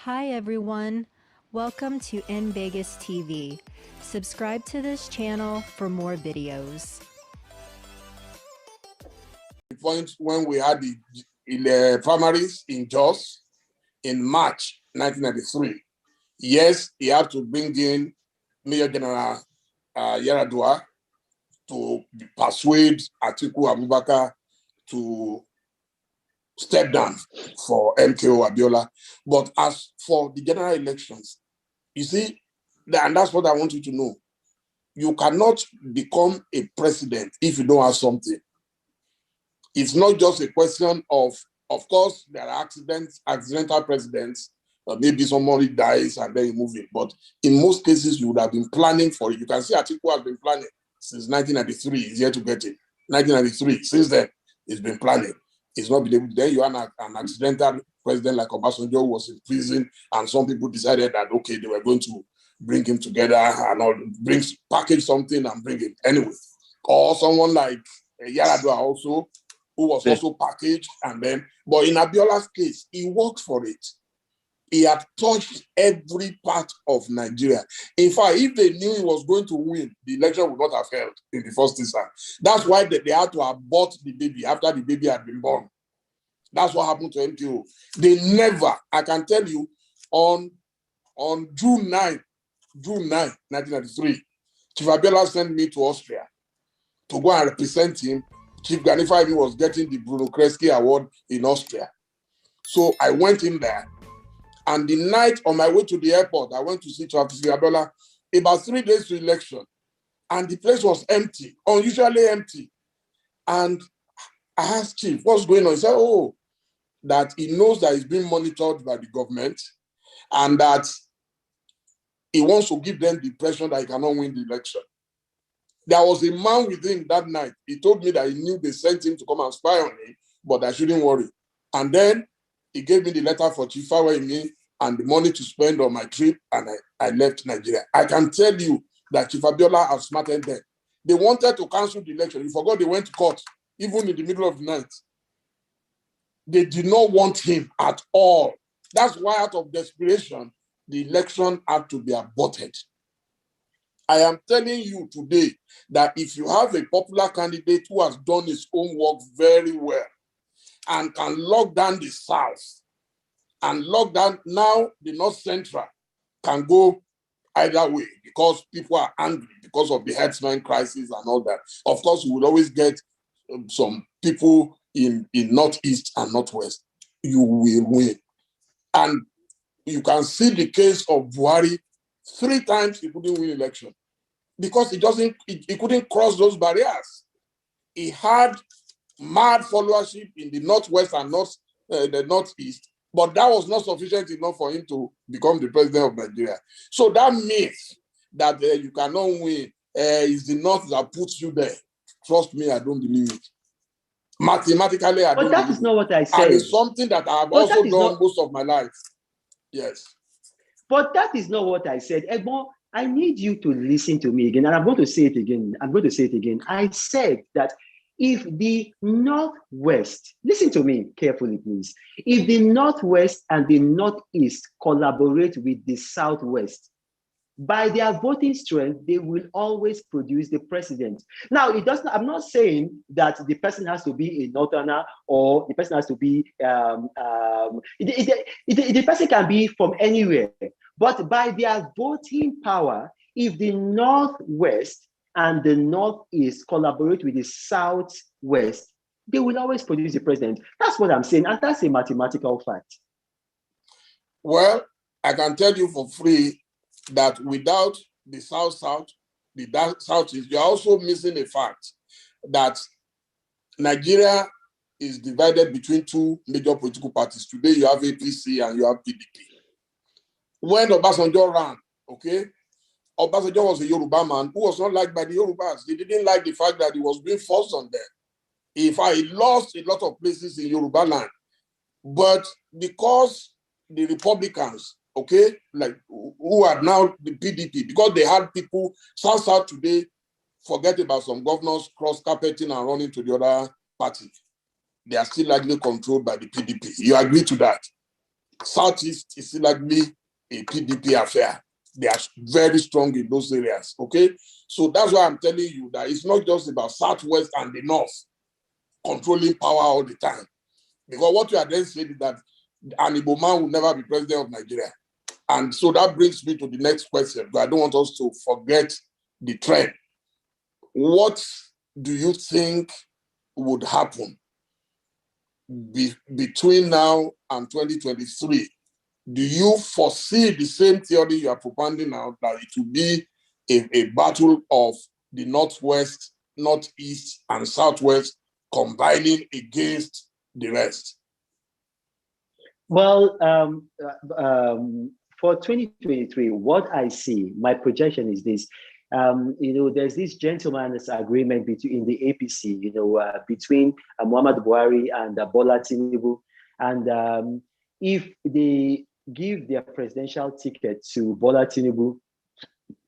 Hi everyone, welcome to In Vegas TV. Subscribe to this channel for more videos. The point when we had the primaries in Jos in March 1993. Yes, he had to bring in Major General Yaradua to persuade Atiku Abubakar to step down for MKO Abiola. But as for the general elections, you see, and that's what I want you to know. You cannot become a president if you don't have something. It's not just a question of course, there are accidental presidents. Maybe somebody dies and then you move it. But in most cases, you would have been planning for it. You can see Atiku has been planning since 1993. He's here to get it. 1993. Since then, he's been planning. He's not been able to. Then you have an accidental president like Obasanjo who was in prison, and some people decided that, okay, they were going to bring him together and all, package something and bring him anyway. Or someone like Yaradua also, who was also packaged, and then, but in Abiola's case, he worked for it. He had touched every part of Nigeria. In fact, if they knew he was going to win, the election would not have held in the first instance. That's why they had to abort the baby after the baby had been born. That's what happened to MTO. They never, I can tell you, on June 9, 1993, Chief Abiola sent me to Austria to go and represent him. Chief Ganifa was getting the Bruno Kreisky Award in Austria. So I went in there, and the night on my way to the airport, I went to see Chief Abiola about 3 days to election, and the place was empty, unusually empty. And I asked Chief, what's going on? He said, oh, that he knows that he's being monitored by the government and that he wants to give them the impression that he cannot win the election. There was a man with him that night. He told me that he knew they sent him to come and spy on me, but I shouldn't worry. And then he gave me the letter for Chief Fawemi and the money to spend on my trip, and I left Nigeria. I can tell you that Chief Abiola outsmarted them. They wanted to cancel the election. You forgot they went to court, even in the middle of the night. They did not want him at all. That's why, out of desperation, the election had to be aborted. I am telling you today that if you have a popular candidate who has done his own work very well and can lock down the South and lock down now the North Central can go either way because people are angry because of the herdsmen crisis and all that. Of course, you will always get some people in Northeast and Northwest. You will win. And you can see the case of Buhari. 3 times he couldn't win election because he couldn't cross those barriers. He had mad followership in the Northwest and the Northeast, but that was not sufficient enough for him to become the president of Nigeria. So that means that you cannot win. It's the North that puts you there. Trust me, I don't believe it. Mathematically, I don't believe it. But that is not what I said. And it's something that I've also done most of my life. Yes. But that is not what I said. Egbon, I need you to listen to me again, and I'm going to say it again. I said that if the Northwest, listen to me carefully, please. If the Northwest and the Northeast collaborate with the Southwest, by their voting strength, they will always produce the president. Now, I'm not saying that the person has to be a Northerner or the person has to be, the person can be from anywhere. But by their voting power, if the Northwest and the Northeast collaborate with the Southwest, they will always produce the president. That's what I'm saying, and that's a mathematical fact. Well, I can tell you for free that without the South-South, the Southeast, you're also missing a fact that Nigeria is divided between 2 major political parties. Today, you have APC and you have PDP. When Obasanjo ran, okay, Obasanjo was a Yoruba man who was not liked by the Yorubas. They didn't like the fact that he was being forced on them. In fact, he lost a lot of places in Yoruba land. But because the Republicans, okay, like who are now the PDP, because they had people, South today, forget about some governors cross-carpeting and running to the other party. They are still largely controlled by the PDP. You agree to that? Southeast is likely a PDP affair. They are very strong in those areas, okay? So that's why I'm telling you that it's not just about Southwest and the North controlling power all the time. Because what you are then saying is that an Igbo man will never be president of Nigeria. And so that brings me to the next question, but I don't want us to forget the trend. What do you think would happen between now and 2023? Do you foresee the same theory you are propounding now, that it will be a battle of the Northwest, Northeast, and Southwest combining against the rest? Well, for 2023, what I see, my projection is this. There's this gentleman's agreement between the APC, between Muhammadu Buhari and Bola Tinubu. And if they give their presidential ticket to Bola Tinubu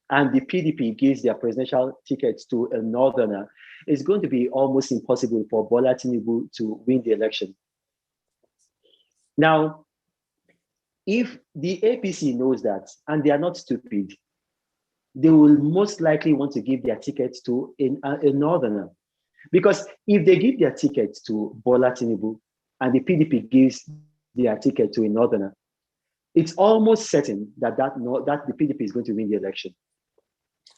and the PDP gives their presidential tickets to a northerner, it's going to be almost impossible for Bola Tinubu to win the election. Now, if the APC knows that, and they are not stupid, they will most likely want to give their tickets to a northerner. Because if they give their tickets to Bola Tinubu and the PDP gives their ticket to a northerner, it's almost certain that the PDP is going to win the election.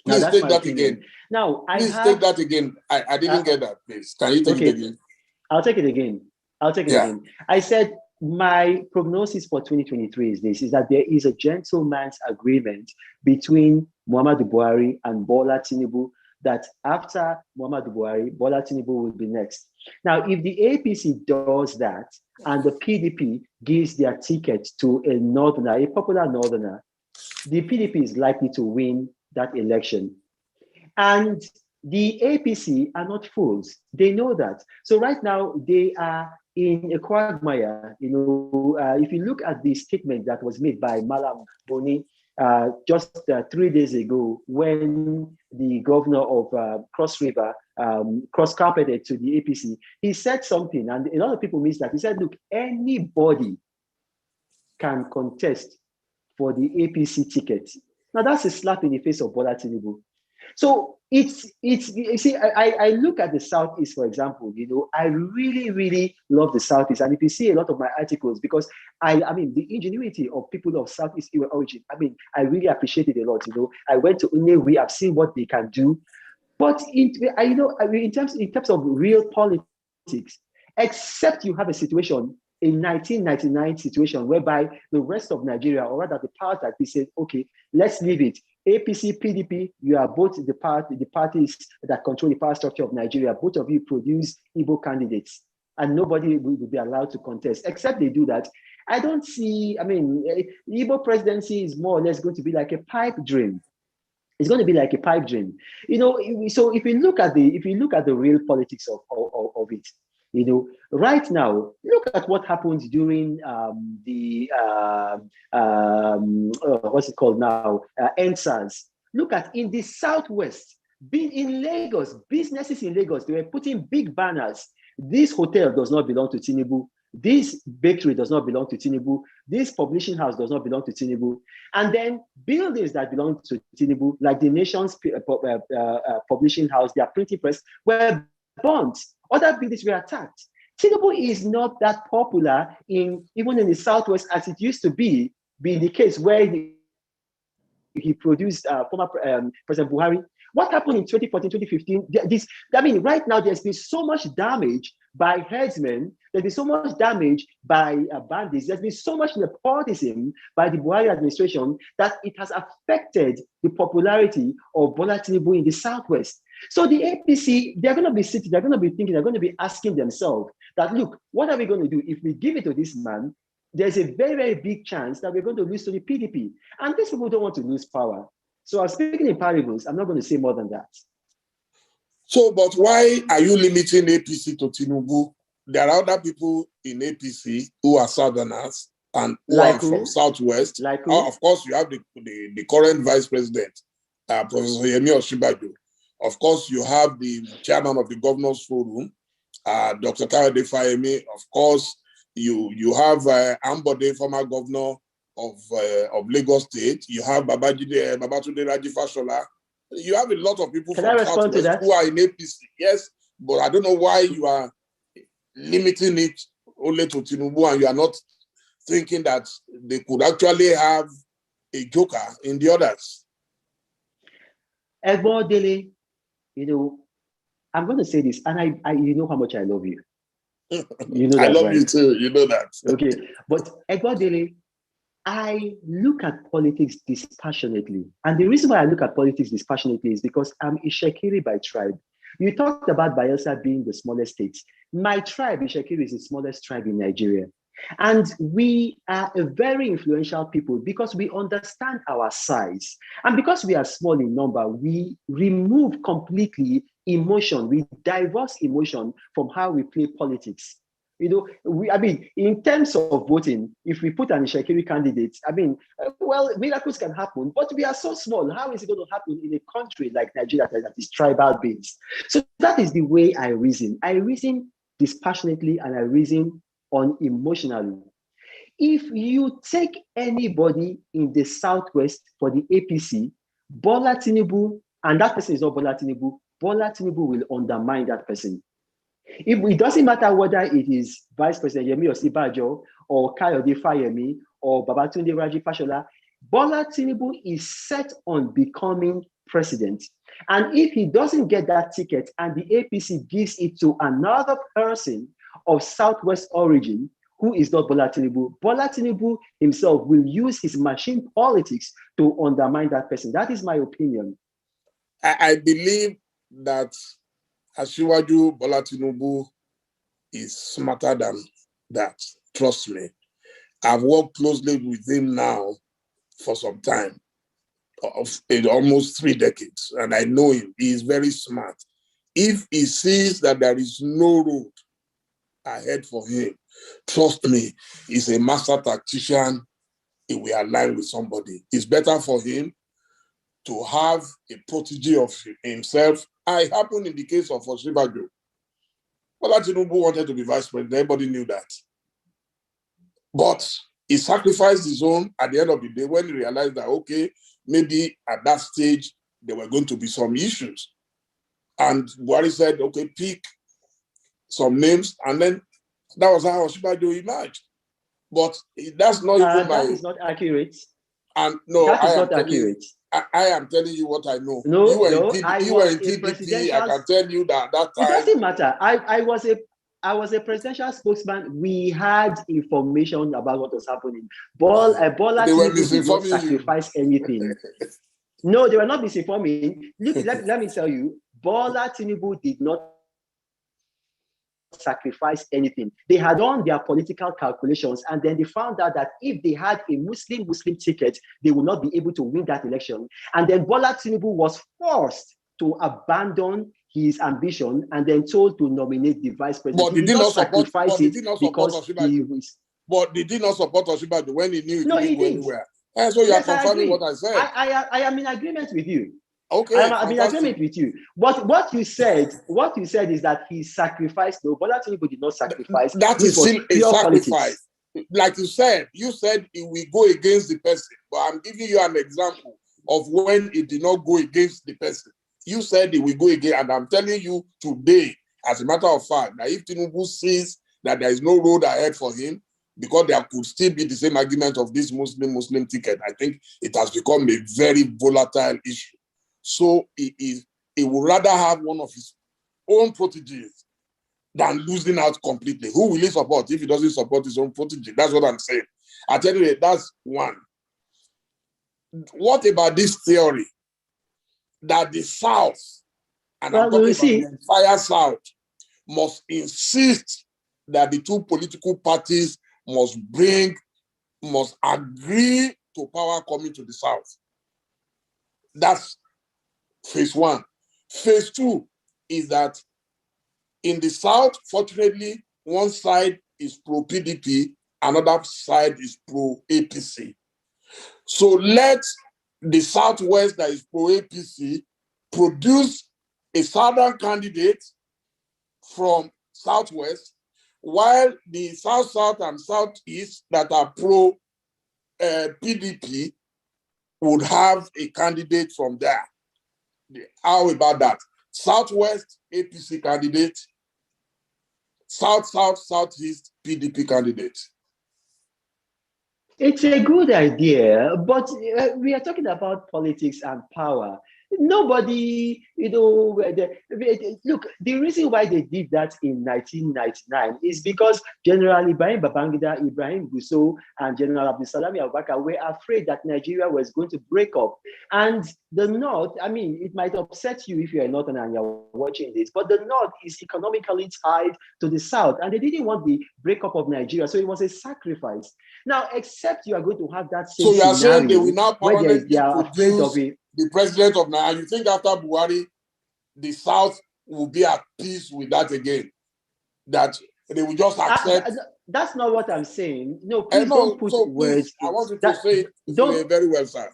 Please take that again. Now, take that again. I didn't get that, please. Can you take it again? I'll take it again. Again. I said my prognosis for 2023 is that there is a gentleman's agreement between Muhammadu Buhari and Bola Tinubu that after Muhammadu Buhari, Bola Tinubu will be next. Now, if the APC does that and the PDP gives their ticket to a northerner, a popular northerner, the PDP is likely to win that election. And the APC are not fools. They know that. So right now, they are in a quagmire. If you look at the statement that was made by Malam Boni just 3 days ago, when the governor of Cross River cross-carpeted to the APC, he said something, and a lot of people missed that. He said, look, anybody can contest for the APC ticket. Now, that's a slap in the face of Bola Tinubu. So it's you see, I look at the Southeast, for example, I really, really love the Southeast. And if you see a lot of my articles, because I mean, the ingenuity of people of Southeast origin, I really appreciate it a lot. I went to Unewi, I've seen what they can do. But in terms of real politics, except you have a situation, a 1999 situation whereby the rest of Nigeria, or rather the part that we said, okay, let's leave it. APC, PDP, you are both the parties that control the power structure of Nigeria. Both of you produce Igbo candidates, and nobody will be allowed to contest. Except they do that, I don't see. The Igbo presidency is more or less going to be like a pipe dream. It's going to be like a pipe dream, So if you look at the real politics of it, right now, look at what happened during what's it called now? NSAS. Look at in the Southwest, being in Lagos, businesses in Lagos, they were putting big banners. This hotel does not belong to Tinubu. This bakery does not belong to Tinubu. This publishing house does not belong to Tinubu. And then buildings that belong to Tinubu, like the nation's publishing house, their printing press, were burnt. Other buildings were attacked. Tinubu is not that popular even in the Southwest as it used to be the case where he produced former President Buhari. What happened in 2014, 2015? Right now there's been so much damage by herdsmen. There's been so much damage by bandits. There's been so much nepotism by the Buhari administration that it has affected the popularity of Bola Tinubu in the Southwest. So the APC, they're going to be sitting, they're going to be thinking, they're going to be asking themselves that, look, what are we going to do if we give it to this man? There's a very, very big chance that we're going to lose to the PDP. And these people don't want to lose power. So I'm speaking in parables. I'm not going to say more than that. So, but why are you limiting APC to Tinubu? There are other people in APC who are Southerners and who are from Southwest. Of course, you have the current Vice President, Professor Yemi Osinbajo. Of course, you have the chairman of the Governors Forum, Dr. Kayode Fayemi. Of course, You have Ambode, former governor of Lagos State. You have Babatunde Raji Fashola. You have a lot of people Can I from respond to Southwest that? who are in APC. Yes, but I don't know why you are limiting it only to Tinubu, and you are not thinking that they could actually have a joker in the others. Dele, I'm going to say this, and I you know how much I love you. You know I that, love right? you too. You know that. Okay, but Dele, I look at politics dispassionately. And the reason why I look at politics dispassionately is because I'm Ishekiri by tribe. You talked about Bayelsa being the smallest state. My tribe, Ishekiri, is the smallest tribe in Nigeria. And we are a very influential people because we understand our size. And because we are small in number, we remove completely emotion, we divorce emotion from how we play politics. In terms of voting, if we put an Ishekiri candidate, well, miracles can happen, but we are so small. How is it going to happen in a country like Nigeria that is tribal based? So that is the way I reason. I reason dispassionately and I reason unemotionally. If you take anybody in the Southwest for the APC, Bola Tinubu, and that person is not Bola Tinubu will undermine that person. It doesn't matter whether it is Vice President Yemi Osibajo or Kayode Fayemi or Babatunde Raji Fashola, Bola Tinubu is set on becoming president. And if he doesn't get that ticket and the APC gives it to another person of Southwest origin, who is not Bola Tinubu himself will use his machine politics to undermine that person. That is my opinion. I believe that Asiwaju Bola Tinubu is smarter than that. Trust me. I've worked closely with him now for some time, almost 3 decades, and I know him. He is very smart. If he sees that there is no road ahead for him, trust me, he's a master tactician. He will align with somebody. It's better for him to have a protege of himself. It happened in the case of Osibajo. Bola Tinubu wanted to be vice president. Everybody knew that. But he sacrificed his own at the end of the day when he realized that, okay, maybe at that stage, there were going to be some issues. And Buhari said, okay, pick some names. And then that was how Osibajo emerged. But that's not even That is not accurate. And no, that is not accurate. I am telling you what I know. No, you were in TDP. I can tell you that time. It doesn't matter. I was a presidential spokesman. We had information about what was happening. Bola Tinubu did not sacrifice anything. No, they were not misinforming. Look, let me tell you, Bola Tinubu did not sacrifice anything. They had done their political calculations, and then they found out that if they had a Muslim ticket, they would not be able to win that election. And then Bola Tinubu was forced to abandon his ambition and then told to nominate the vice president. But he did not sacrifice it because he was. But did he not support Osibajo when he knew he didn't go anywhere? And so you are confirming what I said. I am in agreement with you. Okay, I'm in agreement with you. But what you said is that he sacrificed. No, Bola Tinubu did not sacrifice. That is still a sacrifice. Politics. Like you said it will go against the person. But I'm giving you an example of when it did not go against the person. You said it will go again, and I'm telling you today, as a matter of fact, that if Tinubu sees that there is no road ahead for him, because there could still be the same argument of this Muslim ticket, I think it has become a very volatile issue. So he would rather have one of his own proteges than losing out completely. Who will he support if he doesn't support his own protege? That's what I'm saying. I tell you, that's one. What about this theory that the South, and I'm talking about the entire South, must insist that the two political parties must agree to power coming to the South? That's phase one. Phase two is that in the South, fortunately, one side is pro-PDP, another side is pro-APC. So let the Southwest that is pro-APC produce a Southern candidate from Southwest while the South-South and Southeast that are pro PDP would have a candidate from there. How about that? Southwest, APC candidate, South-South, Southeast, PDP candidate. It's a good idea, but we are talking about politics and power. Nobody, look, the reason why they did that in 1999 is because General Ibrahim Babangida, Ibrahim Gusso, and General Abdulsalami Abubakar were afraid that Nigeria was going to break up. And the North, I mean, it might upset you if you're a Northerner and you're watching this, but the North is economically tied to the South, and they didn't want the breakup of Nigeria, so it was a sacrifice. Now, except you are going to have that same so you are scenario saying they will now permanently they are afraid of it. The president of Nigeria. You think after Buhari, the South will be at peace with that again? That they will just accept? That's not what I'm saying. No, please don't put words. Please, I want you to say it very well, sir.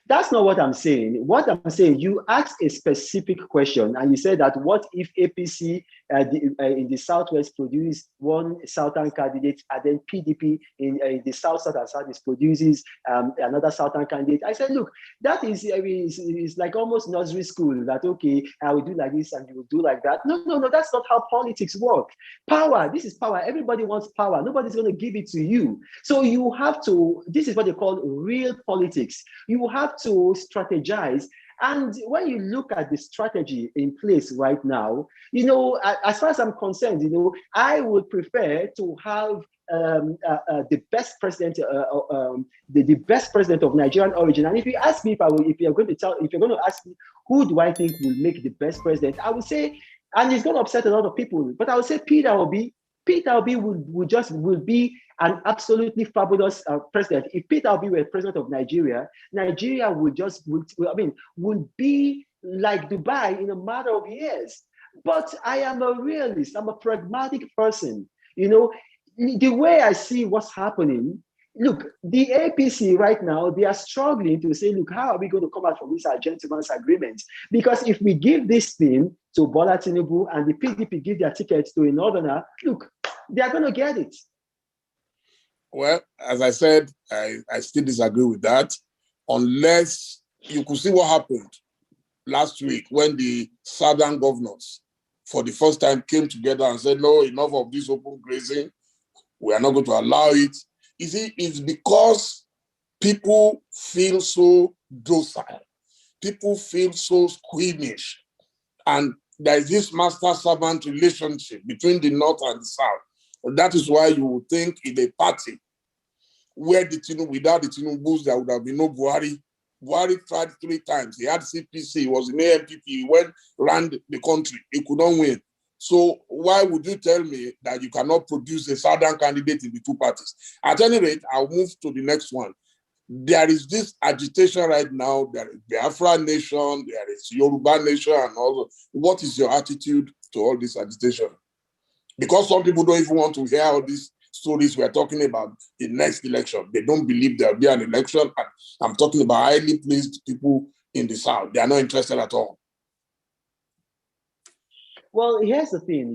That's not what I'm saying. What I'm saying, you asked a specific question and you said that what if APC in the Southwest produce one Southern candidate and then PDP in the South and Southeast produces another Southern candidate. I said, look, that is like almost nursery school that, okay, I will do like this and you will do like that. No, that's not how politics work. Power, this is power. Everybody wants power. Nobody's going to give it to you. So you have to, this is what they call real politics. You have to strategize. And when you look at the strategy in place right now, as far as I'm concerned, I would prefer to have the best president, the best president of Nigerian origin. And if you ask me, if you're going to ask me who do I think will make the best president, I would say, and it's going to upset a lot of people, but I would say Peter Obi. Peter Obi will be an absolutely fabulous president. If Peter Obi were president of Nigeria, Nigeria would be like Dubai in a matter of years. But I am a realist. I'm a pragmatic person. The way I see what's happening, look, the APC right now, they are struggling to say, look, how are we going to come out from this gentleman's agreement? Because if we give this thing to Bola Tinubu and the PDP give their tickets to a Northerner, look, they are going to get it. Well, as I said, I still disagree with that. Unless you could see what happened last week when the Southern governors, for the first time, came together and said, no, enough of this open grazing. We are not going to allow it. You see, it's because people feel so docile. People feel so squeamish. And there is this master-servant relationship between the North and the South. And that is why you would think in a party where without the Tinubus, there would have been no Buhari. Buhari tried 3 times. He had CPC, he was in AMPP, he went around the country. He could not win. So why would you tell me that you cannot produce a Southern candidate in the 2 parties? At any rate, I'll move to the next one. There is this agitation right now. There is Biafra nation, there is Yoruba nation, and all. What is your attitude to all this agitation? Because some people don't even want to hear all these stories we're talking about the next election. They don't believe there'll be an election. And I'm talking about highly placed people in the South. They are not interested at all. Well, here's the thing,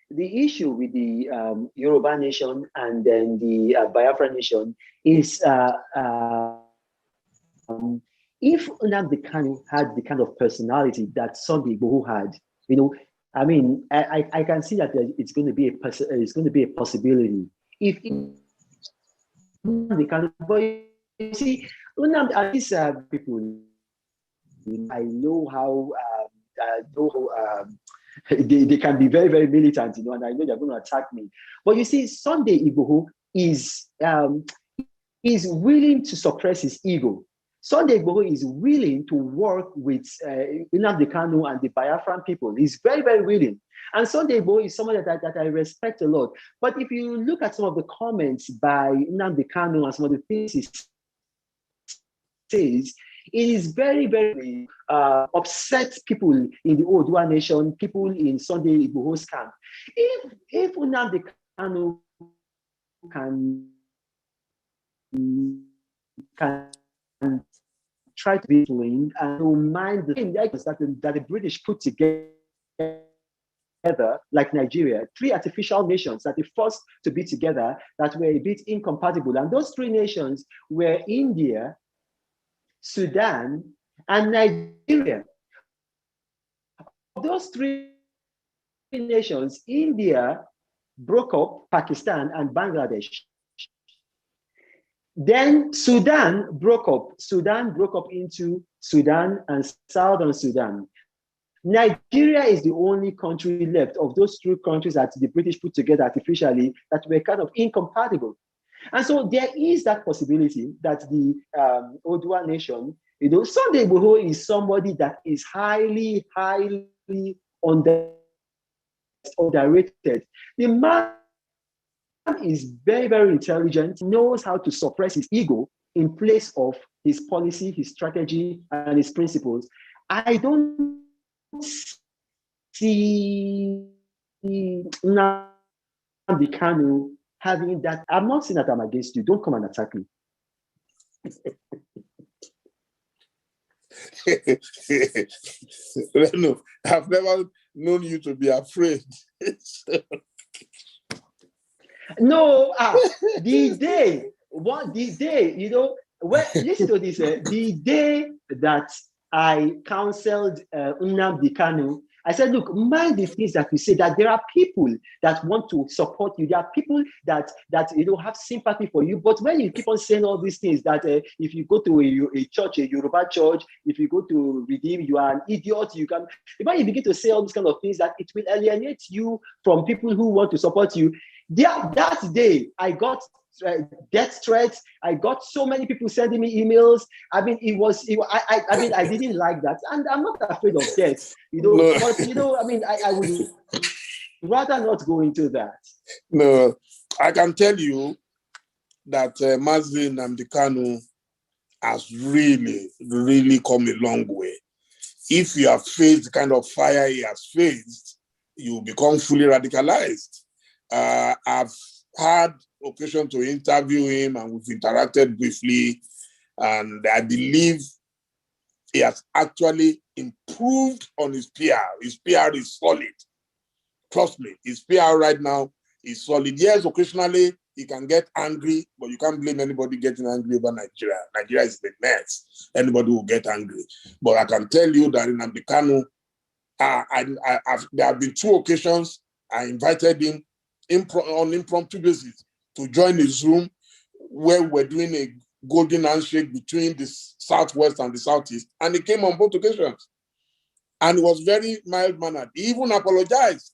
the issue with the Yoruba nation and then the Biafra nation is if Nnamdi Kanu had the kind of personality that Sunday Igboho had, I mean, I can see that it's going to be a possibility. If Nnamdi Kanu, but you see, Nnamdi and these people, I know how. They can be very, very militant, and I know they're going to attack me. But you see, Sunday Igboho is willing to suppress his ego. Sunday Igboho is willing to work with Nnamdi Kanu and the Biafran people. He's very, very willing. And Sunday Igboho is someone that I respect a lot. But if you look at some of the comments by Nnamdi Kanu and some of the things he says, it is very, very upset people in the Oodua nation, people in Sunday Igboho's camp. If Nnamdi Kanu can try to be doing and don't mind the thing that the British put together like Nigeria, three artificial nations that were forced to be together that were a bit incompatible. And those three nations were India, Sudan, and Nigeria. Of those three nations, India broke up Pakistan and Bangladesh. Then Sudan broke up. Sudan broke up into Sudan and Southern Sudan. Nigeria is the only country left of those three countries that the British put together artificially that were kind of incompatible. And so there is that possibility that the Odua nation, Sunday Igboho is somebody that is highly underrated. The man is very, very intelligent, knows how to suppress his ego in place of his policy, his strategy, and his principles. I don't see Nnamdi Kanu having that. I'm not saying that I'm against you. Don't come and attack me. Reno, I've never known you to be afraid. No, the day, listen to this, the day that I counseled Nnamdi Kanu, I said, look, mind the things that you say, that there are people that want to support you. There are people that have sympathy for you. But when you keep on saying all these things, that if you go to a church, a Yoruba church, if you go to Redeem, you are an idiot. When you begin to say all these kind of things, that it will alienate you from people who want to support you. That day, I got death threats. I got so many people sending me emails. I mean, I didn't like that, and I'm not afraid of death. No. But I would rather not go into that. No, I can tell you that Mazi Nnamdi Kanu has really, really come a long way. If you have faced the kind of fire he has faced, you become fully radicalized. I've had occasion to interview him and we've interacted briefly, and I believe he has actually improved on his PR. His PR is solid. Trust me, his PR right now is solid. Yes, occasionally he can get angry, but you can't blame anybody getting angry over Nigeria. Nigeria is the mess. Anybody will get angry. But I can tell you that in Nnamdi Kanu, there have been two occasions I invited him on impromptu basis to join his room where we're doing a golden handshake between the Southwest and the Southeast. And he came on both occasions. And he was very mild-mannered. He even apologized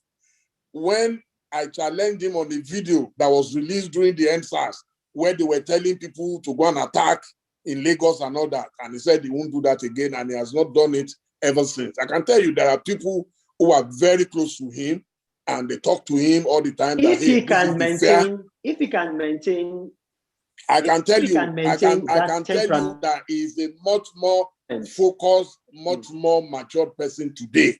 when I challenged him on a video that was released during the NSAS, where they were telling people to go and attack in Lagos and all that. And he said he won't do that again, and he has not done it ever since. I can tell you there are people who are very close to him, and they talk to him all the time. If he can maintain, I can tell you that he's a much more focused, much more matured person today.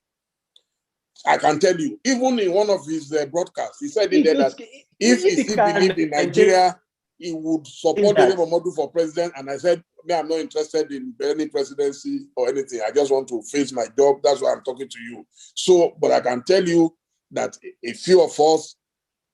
I can tell you, even in one of his broadcasts, he said that if he still believed in Nigeria, he would support Dele Momodu for president. And I said, I'm not interested in any presidency or anything. I just want to face my job. That's why I'm talking to you. So, but I can tell you that a few of us,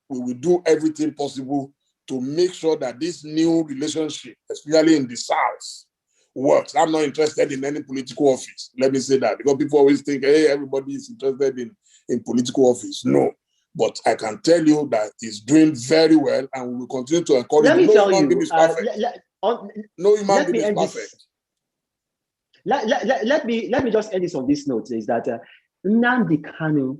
we will do everything possible to make sure that this new relationship, especially in the South, works. I'm not interested in any political office. Let me say that, because people always think, hey, everybody is interested in political office. No. But I can tell you that he's doing very well, and we will continue to encourage him. No human being is perfect. No human being is perfect. Let me just end this on this note, is that Nnamdi Kanu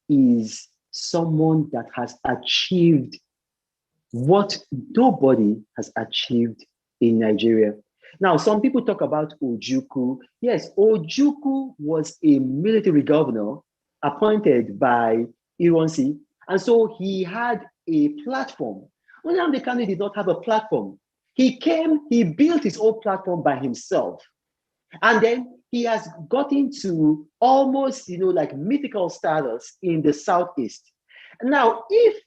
is someone that has achieved what nobody has achieved in Nigeria. Now, some people talk about Ojukwu. Yes, Ojukwu was a military governor appointed by Ironsi, and so he had a platform. Nnamdi Kanu did not have a platform. He built his own platform by himself. And then he has gotten to almost, like mythical status in the Southeast. Now, if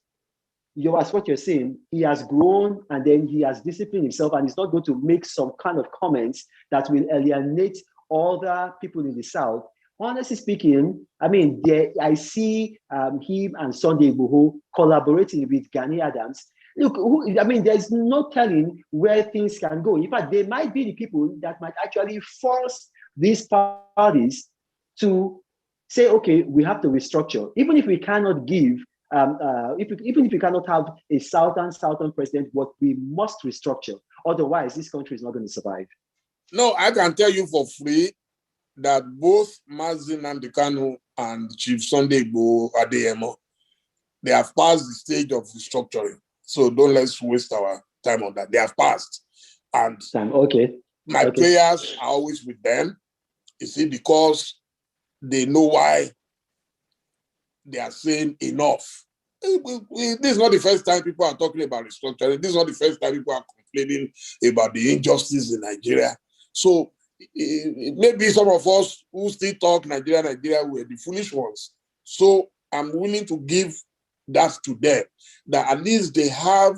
as what you're saying, he has grown and then he has disciplined himself and he's not going to make some kind of comments that will alienate other people in the South, honestly speaking, I mean, I see him and Sunday Igboho collaborating with Gani Adams. Look, I mean, there's no telling where things can go. In fact, they might be the people that might actually force these parties to say, okay, we have to restructure. Even if we cannot give, even if we cannot have a southern president, but we must restructure. Otherwise, this country is not going to survive. No, I can tell you for free that both Mazin Nandekano and Chief Sunday Igboho Adeyemo, they have passed the stage of restructuring. So don't let's waste our time on that. They have passed. And my prayers are always with them. You see, because they know why they are saying enough. This is not the first time people are talking about restructuring. This is not the first time people are complaining about the injustice in Nigeria. So maybe some of us who still talk Nigeria, were the foolish ones. So I'm willing to give that to them, that at least they have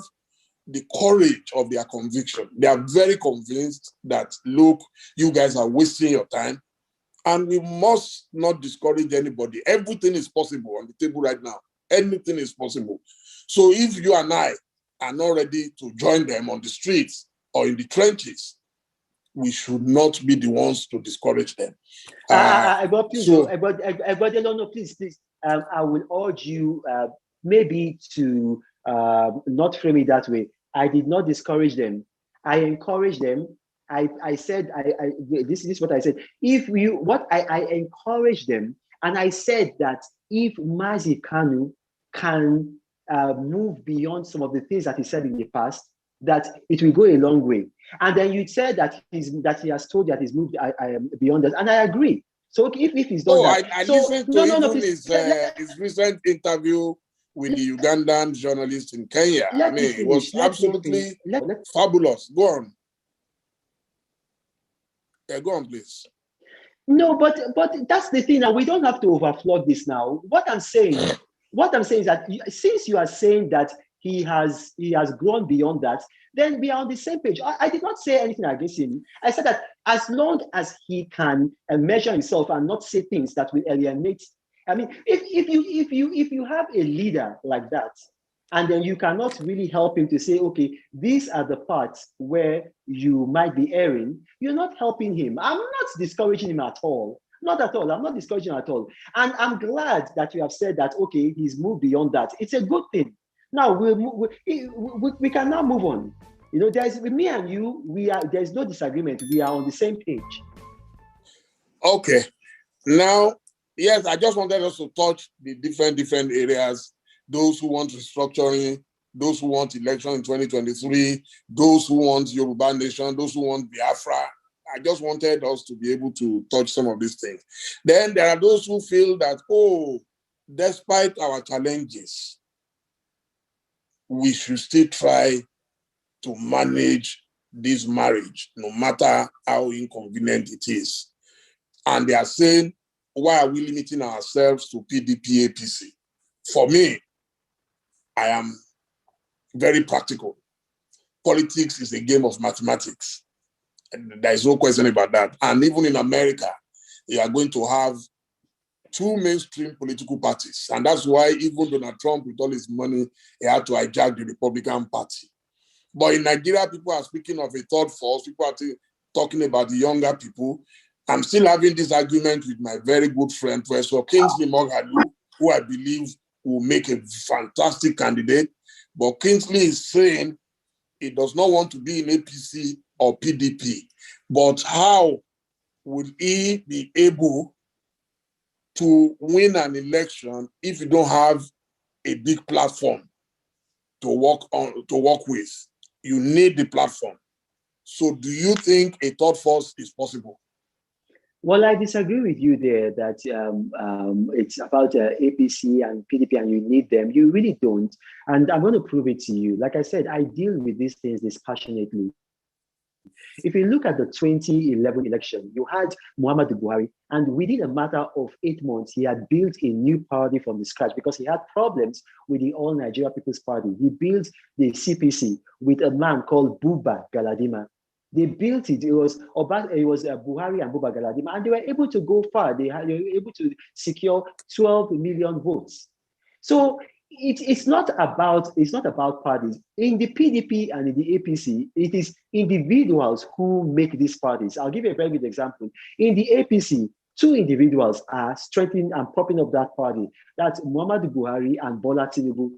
the courage of their conviction. They are very convinced that, look, you guys are wasting your time, and we must not discourage anybody. Everything is possible on the table right now. Anything is possible. So if you and I are not ready to join them on the streets or in the trenches, we should not be the ones to discourage them. Please. I will urge you maybe to not frame it that way. I did not discourage them. I encourage them. I said, this is what I said. I encourage them, and I said that if Mazi Kanu can move beyond some of the things that he said in the past, that it will go a long way. And then you said that he has told that he's moved beyond that, and I agree. So if he's done that, I listened to his recent interview with the Ugandan journalist in Kenya. It was absolutely fabulous. Go on. Yeah, go on, please. No, but that's the thing. Now we don't have to overflow this. Now, what I'm saying is that since you are saying that he has grown beyond that, then we are on the same page. I did not say anything against him. I said that as long as he can measure himself and not say things that will alienate. I mean, if you have a leader like that, and then you cannot really help him to say, okay, these are the parts where you might be erring, you're not helping him. I'm not discouraging him at all. Not at all. I'm not discouraging him at all. And I'm glad that you have said that, okay, he's moved beyond that. It's a good thing. Now, we can now move on. You know, there's me and you, there's no disagreement. We are on the same page. Okay. Now, yes, I just wanted us to touch the different areas. Those who want restructuring, those who want election in 2023, those who want Yoruba Nation, those who want Biafra. I just wanted us to be able to touch some of these things. Then there are those who feel that, despite our challenges, we should still try to manage this marriage, no matter how inconvenient it is. And they are saying, why are we limiting ourselves to PDP, APC? For me, I am very practical. Politics is a game of mathematics. And there is no question about that. And even in America, you are going to have two mainstream political parties. And that's why even Donald Trump, with all his money, he had to hijack the Republican Party. But in Nigeria, people are speaking of a third force. People are talking about the younger people. I'm still having this argument with my very good friend, Professor Kingsley Moghalu, who I believe will make a fantastic candidate. But Kingsley is saying he does not want to be in APC or PDP. But how would he be able to win an election if you don't have a big platform to work with? You need the platform. So do you think a third force is possible? Well, I disagree with you there that it's about APC and PDP and you need them. You really don't. And I'm going to prove it to you. Like I said, I deal with these things dispassionately. If you look at the 2011 election, you had Muhammadu Buhari, and within a matter of 8 months, he had built a new party from the scratch because he had problems with the All Nigeria People's Party. He built the CPC with a man called Buba Galadima. They built it. It was Buhari and Buba Galadima, and they were able to go far. They were able to secure 12 million votes. So it's not about parties. In the PDP and in the APC, it is individuals who make these parties. I'll give you a very good example. In the APC, two individuals are strengthening and propping up that party. That's Momodu Buhari and Bola Tinubu.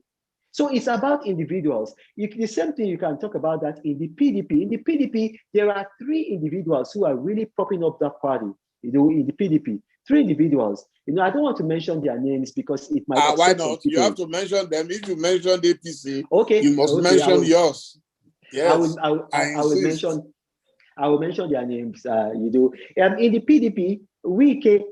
So it's about individuals. The same thing you can talk about that in the PDP. In the PDP, there are three individuals who are really propping up that party. In the PDP, three individuals. I don't want to mention their names because it might upset why not? some You have to mention them. If you mention the APC, okay, you must mention yours. Yes, I will mention their names. In the PDP, Wike,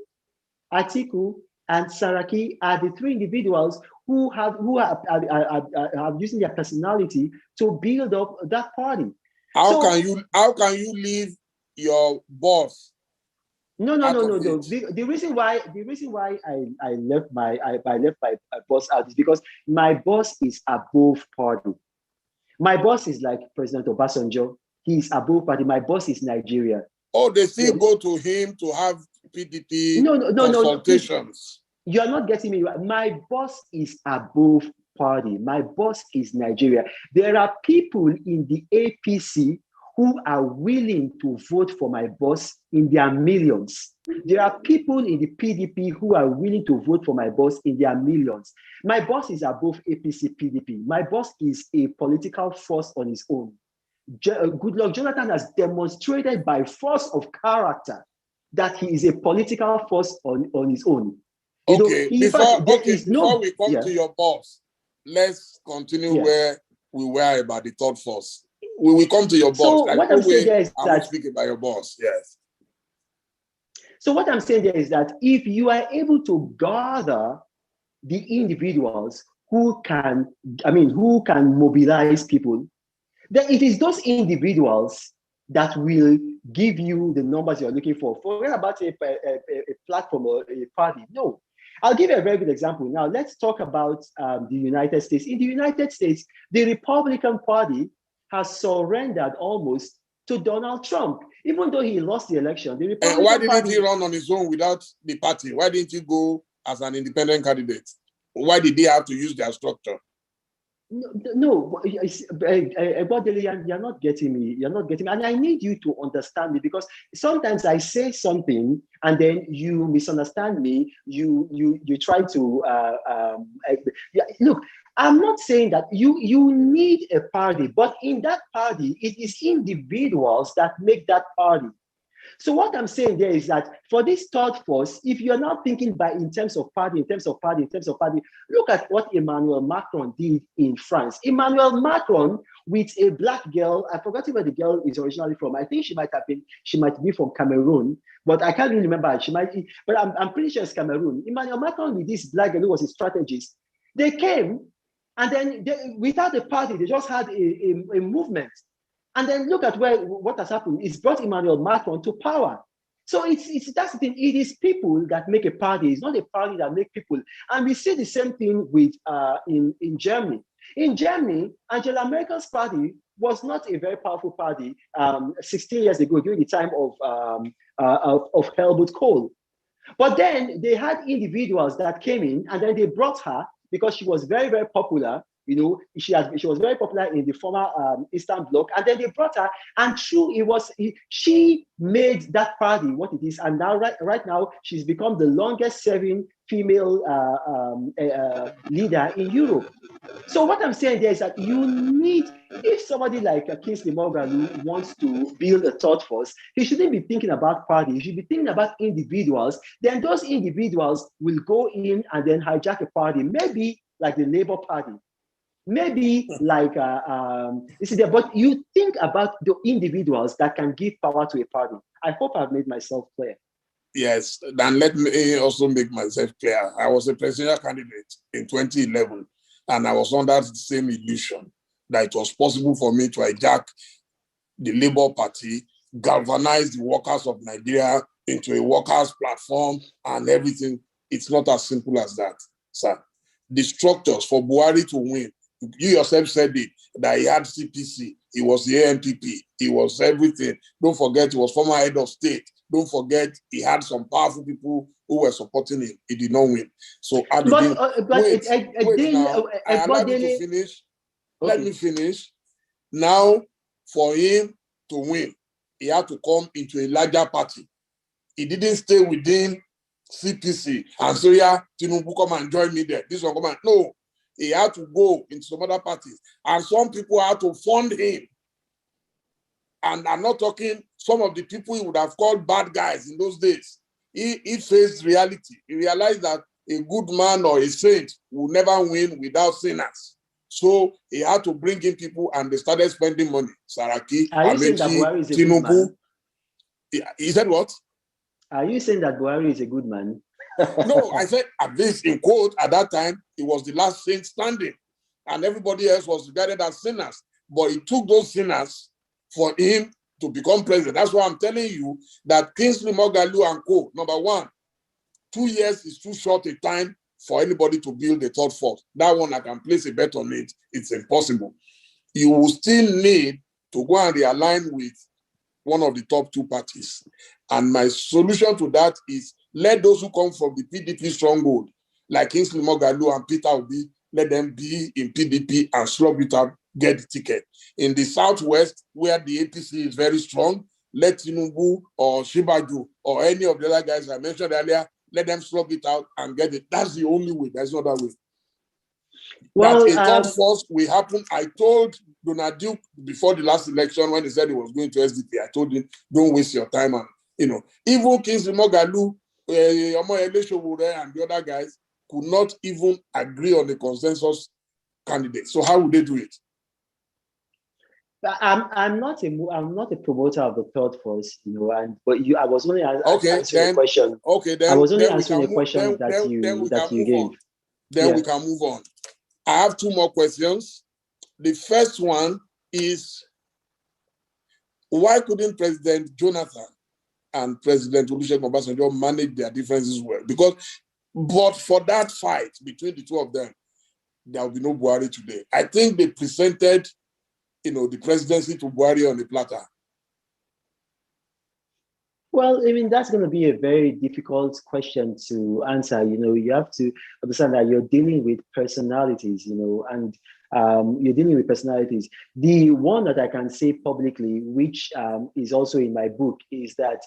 Atiku, and Saraki are the three individuals who are using their personality to build up that party. How can you leave your boss? No. The reason why I left my boss out is because my boss is above party. My boss is like President Obasanjo. He's above party. My boss is Nigeria. Oh, they still go to him to have PDP consultations. You are not getting me. My boss is above party. My boss is Nigeria. There are people in the APC who are willing to vote for my boss in their millions. There are people in the PDP who are willing to vote for my boss in their millions. My boss is above APC, PDP. My boss is a political force on his own. Goodluck Jonathan has demonstrated by force of character that he is a political force on his own. Okay, before we come to your boss, let's continue where we were about the third force. We will come to your boss. So what I'm saying there is that speak about your boss. Yes. So what I'm saying there is that if you are able to gather the individuals who can mobilize people, then it is those individuals that will give you the numbers you're looking for. Forget about a platform or a party. No. I'll give you a very good example. Now, let's talk about the United States. In the United States, the Republican Party has surrendered almost to Donald Trump, even though he lost the election. The Republican why didn't Party, he run on his own without the party? Why didn't he go as an independent candidate? Why did they have to use their structure? No, Dele, you're not getting me. You're not getting me. And I need you to understand me, because sometimes I say something and then you misunderstand me. You try to look. I'm not saying that you need a party, but in that party, it is individuals that make that party. So what I'm saying there is that for this third force, if you're not thinking in terms of party, look at what Emmanuel Macron did in France. Emmanuel Macron with a black girl, I forgot where the girl is originally from. I think she might be from Cameroon, but I can't really remember. But I'm pretty sure it's Cameroon. Emmanuel Macron with this black girl who was a strategist. They came, and then without a party, they just had a movement. And then look at what has happened. It's brought Emmanuel Macron to power. So that's the thing. It is people that make a party. It's not a party that make people. And we see the same thing with in Germany. In Germany, Angela Merkel's party was not a very powerful party 16 years ago during the time of Helmut Kohl. But then they had individuals that came in, and then they brought her because she was very, very popular. She was very popular in the former Eastern Bloc, and then they brought her, and she made that party what it is, and now right now she's become the longest-serving female leader in Europe. So what I'm saying there is that if somebody like Kingsley Moghalu wants to build a third force, he shouldn't be thinking about party. He should be thinking about individuals. Then those individuals will go in and then hijack a party, maybe like the Labour Party. Maybe like but you think about the individuals that can give power to a party. I hope I've made myself clear. Yes, then let me also make myself clear. I was a presidential candidate in 2011, and I was under the same illusion that it was possible for me to hijack the Labour Party, galvanize the workers of Nigeria into a workers' platform and everything. It's not as simple as that, sir. The structures for Buhari to win, you yourself said it, that he had CPC, he was the ANPP, He was everything. Don't forget, he was former head of state. Don't forget, he had some powerful people who were supporting him. He did not win. So I didn't. Wait now. I allow you to finish. Okay. Let me finish. Now, for him to win, he had to come into a larger party. He didn't stay within CPC and so yeah, Tinubu come and join me there. This one come and no. He had to go into some other parties. And some people had to fund him. And I'm not talking some of the people he would have called bad guys in those days. He faced reality. He realized that a good man or a saint will never win without sinners. So he had to bring in people and they started spending money. Saraki, Amechi, Tinubu. He said what? Are you saying that Buhari is a good man? No, I said at least in quote, at that time, he was the last saint standing. And everybody else was regarded as sinners. But he took those sinners for him to become president. That's why I'm telling you that Kingsley Moghalu and co, number one, 2 years is too short a time for anybody to build a third force. That one, I can place a bet on it. It's impossible. You will still need to go and realign with one of the top two parties. And my solution to that is let those who come from the PDP stronghold, like Kingsley Moghalu and Peter Obi, let them be in PDP and slug it out, get the ticket. In the Southwest, where the APC is very strong, let Tinubu or Shibaju or any of the other guys I mentioned earlier, let them slug it out and get it. That's the only way. There's no other way. Well, that a third force will happen. I told Donald Duke before the last election when he said he was going to SDP, I told him, don't waste your time. And, even Kingsley Moghalu, and the other guys could not even agree on the consensus candidate. So how would they do it? I'm not a promoter of the third force, I was only answering a question. Okay, then I was only answering a question that you gave. Then we can move on. I have two more questions. The first one is, why couldn't President Jonathan and President Olusegun Obasanjo manage their differences well? But for that fight between the two of them, there will be no Buhari today. I think they presented, the presidency to Buhari on the platter. Well, that's going to be a very difficult question to answer. You have to understand that you're dealing with personalities, and you're dealing with personalities. The one that I can say publicly, which is also in my book, is that,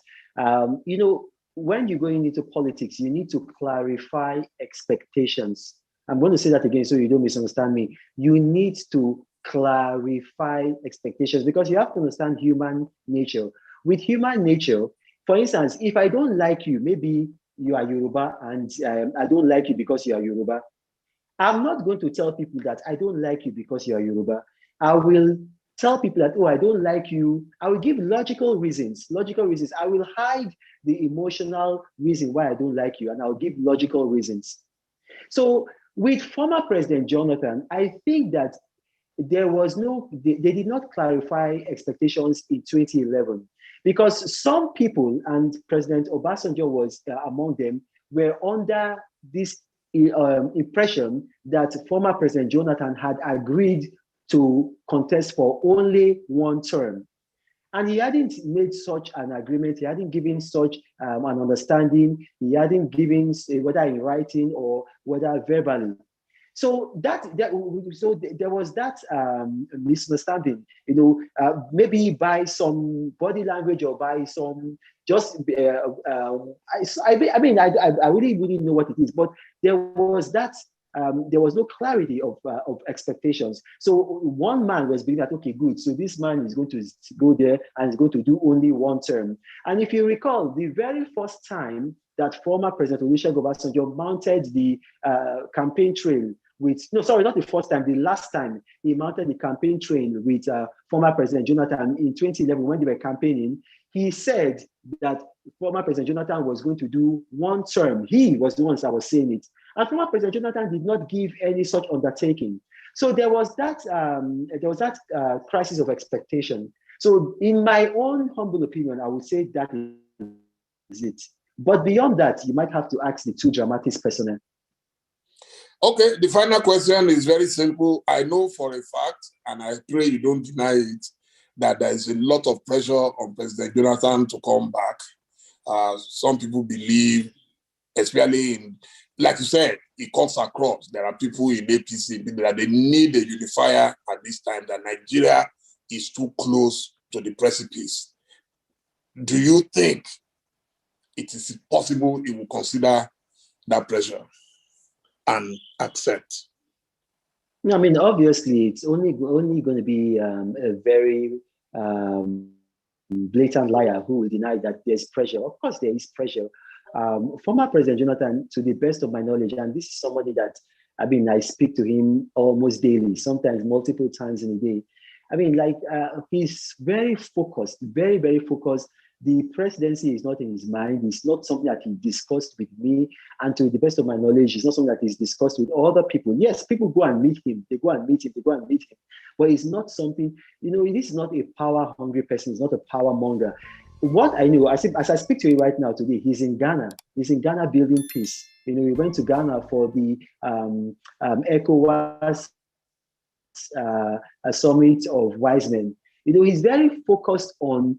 when you're going into politics, you need to clarify expectations. I'm going to say that again so you don't misunderstand me. You need to clarify expectations because you have to understand human nature. With human nature, for instance, if I don't like you, maybe you are Yoruba and I don't like you because you are Yoruba. I'm not going to tell people that I don't like you because you are Yoruba. I will tell people that, I don't like you. I will give logical reasons. I will hide the emotional reason why I don't like you, and I'll give logical reasons. So with former President Jonathan, I think that they did not clarify expectations in 2011 because some people, and President Obasanjo was among them, were under this impression that former President Jonathan had agreed to contest for only one term. And he hadn't made such an agreement. He hadn't given such an understanding. He hadn't given, whether in writing or whether verbally. So there was that misunderstanding, maybe by some body language or by some just, I really wouldn't know what it is, but there was that, there was no clarity of expectations. So one man was believing that, okay, good. So this man is going to go there and is going to do only one term. And if you recall, the very first time that former President Olusegun Obasanjo mounted the campaign trail not the first time, the last time he mounted the campaign train with former President Jonathan in 2011 when they were campaigning, he said that former President Jonathan was going to do one term. He was the one that was saying it. And former President Jonathan did not give any such undertaking. So there was that crisis of expectation. So in my own humble opinion, I would say that is it. But beyond that, you might have to ask the two dramatis personnel. Okay, the final question is very simple. I know for a fact, and I pray you don't deny it, that there is a lot of pressure on President Jonathan to come back. Some people believe, especially in, like you said, it cuts across. There are people in APC that they need a unifier at this time, that Nigeria is too close to the precipice. Do you think it is possible he will consider that pressure and accept? No, I mean, obviously, it's only going to be a very blatant liar who will deny that there's pressure. Of course, there is pressure. Former President Jonathan, to the best of my knowledge, and this is somebody that, I mean, I speak to him almost daily, sometimes multiple times in a day. I mean, like, he's very focused, very, very focused. The presidency is not in his mind. It's not something that he discussed with me. And to the best of my knowledge, it's not something that he's discussed with other people. Yes, people go and meet him. They go and meet him. They go and meet him. But it's not something, you know, this is not a power-hungry person. It's not a power monger. What I know, as I speak to you right now today, he's in Ghana. He's in Ghana building peace. You know, he went to Ghana for the ECOWAS summit of wise men. You know, he's very focused on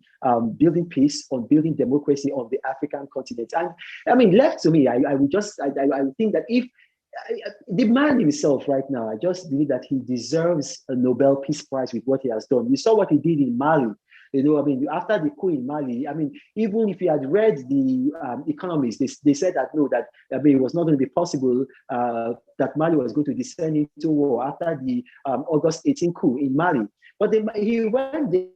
building peace, on building democracy on the African continent. And I mean, left to me, I would think that if the man himself right now, I just believe that he deserves a Nobel Peace Prize with what he has done. You saw what he did in Mali. You know, I mean, after the coup in Mali, I mean, even if you had read the economists, they said that no, that I mean, it was not going to be possible that Mali was going to descend into war after the August 18 coup in Mali. But he went there.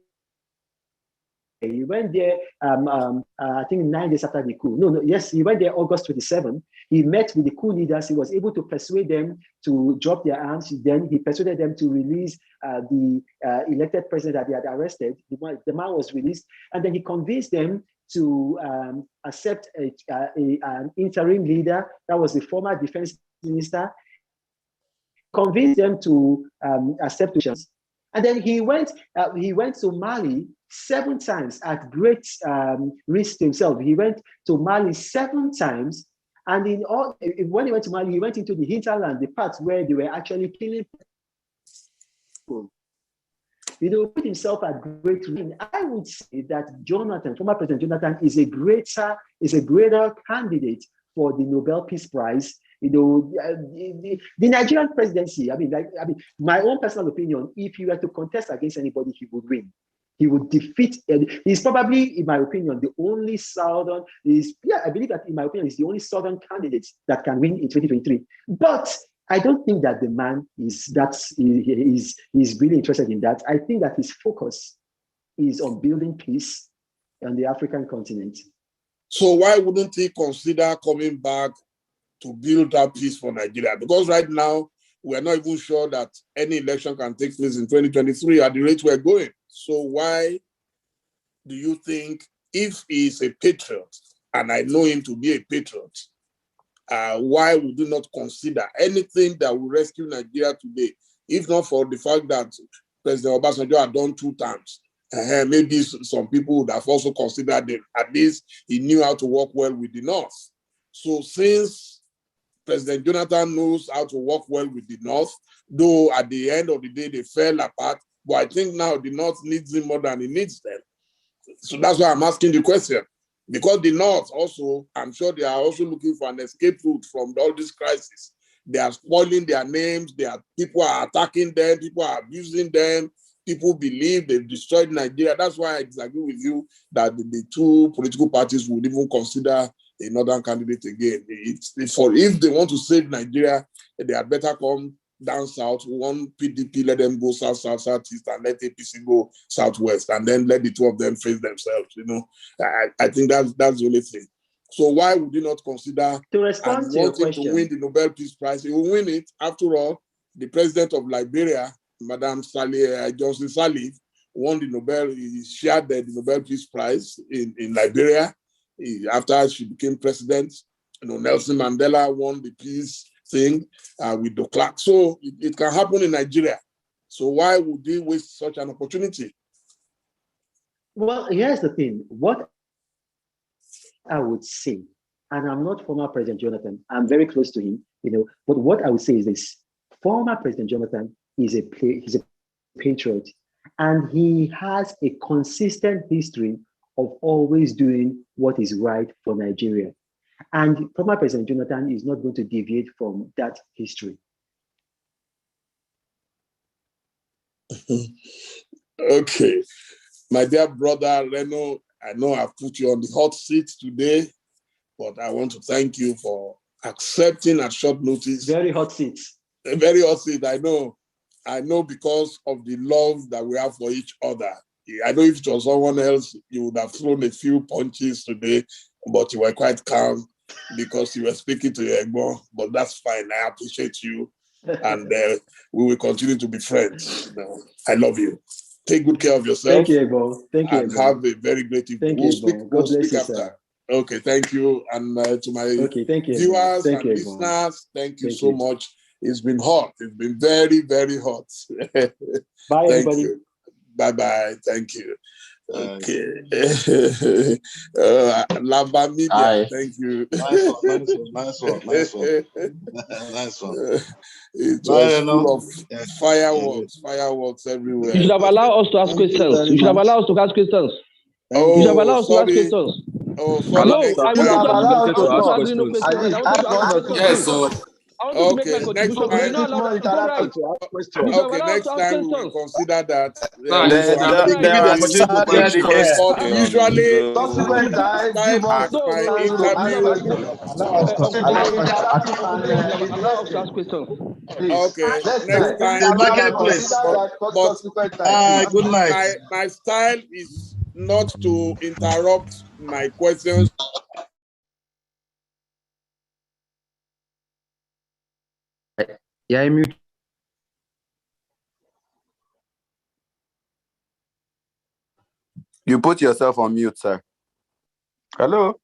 He went there, I think 9 days after the coup. Yes, he went there August 27. He met with the coup leaders. He was able to persuade them to drop their arms. Then he persuaded them to release the elected president that they had arrested. The man was released. And then he convinced them to accept an interim leader. That was the former defense minister. Convinced them to accept the and then he went to Mali 7 times at great risk to himself. He went to Mali 7 times, and when he went to Mali, he went into the hinterland, the parts where they were actually killing people. You know, put himself at great risk. I would say that Jonathan, former President Jonathan, is a greater candidate for the Nobel Peace Prize. You know, the Nigerian presidency, I mean, my own personal opinion, if he were to contest against anybody, he would win. He would defeat, he's probably, in my opinion, the only Southern, I believe that, in my opinion, he's the only Southern candidate that can win in 2023. But I don't think that the man is really interested in that. I think that his focus is on building peace on the African continent. So why wouldn't he consider coming back to build that peace for Nigeria? Because right now, we're not even sure that any election can take place in 2023 at the rate we're going. So why do you think, if he's a patriot, and I know him to be a patriot, why would you not consider anything that will rescue Nigeria today, if not for the fact that President Obasanjo had done 2 terms? Maybe some people would have also considered that at least he knew how to work well with the North. So since President Jonathan knows how to work well with the North, though at the end of the day they fell apart, but I think now the North needs him more than he needs them. So that's why I'm asking the question. Because the North also, I'm sure they are also looking for an escape route from all this crisis. They are spoiling their names, people are attacking them, people are abusing them, people believe they've destroyed Nigeria. That's why I disagree with you that the 2 political parties would even consider a northern candidate again. If they want to save Nigeria, they had better come down south. One PDP, let them go south, southeast, and let APC go southwest, and then let the 2 of them face themselves. You know, I think that's the only thing. So why would you not consider to respond to your question, to win the Nobel Peace Prize? He will win it. After all, the president of Liberia, Madam Johnson Sirleaf, won the Nobel. He shared the Nobel Peace Prize in Liberia. After she became president, you know, Nelson Mandela won the peace thing with the clerk. So it can happen in Nigeria. So why would they waste such an opportunity? Well, here's the thing. What I would say, and I'm not former President Jonathan, I'm very close to him, you know, but what I would say is this: former President Jonathan is he's a patriot. And he has a consistent history of always doing what is right for Nigeria. And former President Jonathan is not going to deviate from that history. Okay. My dear brother Reno, I know I've put you on the hot seat today, but I want to thank you for accepting at short notice. Very hot seat. A very hot seat, I know. I know because of the love that we have for each other. I know if it was someone else, you would have thrown a few punches today, but you were quite calm because you were speaking to your Egbo. But that's fine. I appreciate you. And we will continue to be friends. I love you. Take good care of yourself. Thank you, Egbo. Thank you, and Egbo. have a very great evening. Thank you, Egbo. God bless you, after. sir. Okay, thank you. And to my thank you, viewers thank and you, listeners, thank you so much. It's been hot. It's been very, very hot. Bye, thank everybody. you. Bye-bye. Thank you. Okay. Lamba Media, thank you. Nice one. Nice one. It was full of fireworks everywhere. You should have allowed us to ask questions. You should have allowed us to ask questions. Oh, you should have allowed us to ask sorry. questions. Oh, sorry. No, I wanted to ask questions. questions. I wanted to ask questions. Yes, so I want to make my contribution. Next You're not allowed to go right. Okay, next time we will consider that. Usually, subsequent time my interview. Okay, next time. But good night. My style is not to interrupt my questions. Yeah, I mute. You put yourself on mute, sir. Hello?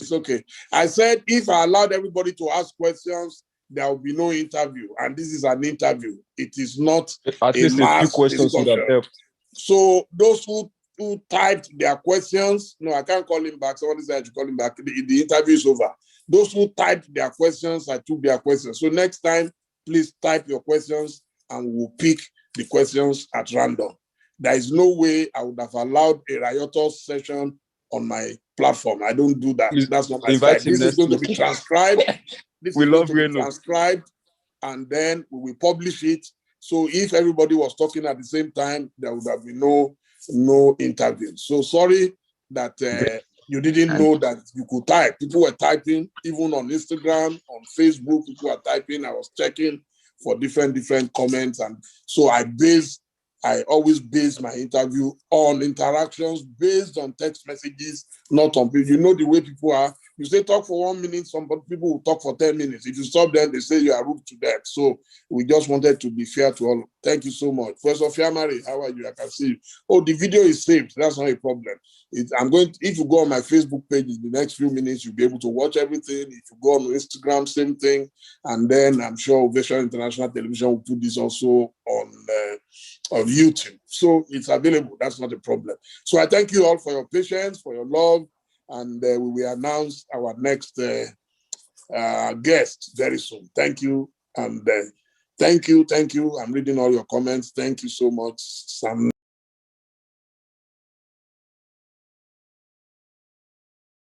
It's okay. I said if I allowed everybody to ask questions, there will be no interview. And this is an interview. It is not at least a few questions would have helped. So those who typed their questions, no, I can't call him back. Somebody said I should call him back. The interview is over. Those who typed their questions, I took their questions. So next time, please type your questions and we'll pick the questions at random. There is no way I would have allowed a riotous session on my platform. I don't do that. Please that's not my style. This is going to be transcribed. This is going to be transcribed, and then we will publish it. So if everybody was talking at the same time, there would have been no interview. So sorry that you didn't know that you could type. People were typing, even on Instagram, on Facebook, people were typing. I was checking for different comments. And so I always base my interview on interactions based on text messages, not on people. You know the way people are. You say talk for 1 minute, some people will talk for 10 minutes. If you stop them, they say you are rude to them. So we just wanted to be fair to all. Thank you so much. Professor Fiamari, how are you? I can see you. Oh, the video is saved. That's not a problem. If you go on my Facebook page in the next few minutes, you'll be able to watch everything. If you go on Instagram, same thing. And then I'm sure Ovation International Television will put this also on YouTube. So it's available. That's not a problem. So I thank you all for your patience, for your love, and we will announce our next guest very soon. Thank you. And thank you. I'm reading all your comments. Thank you so much, Sam.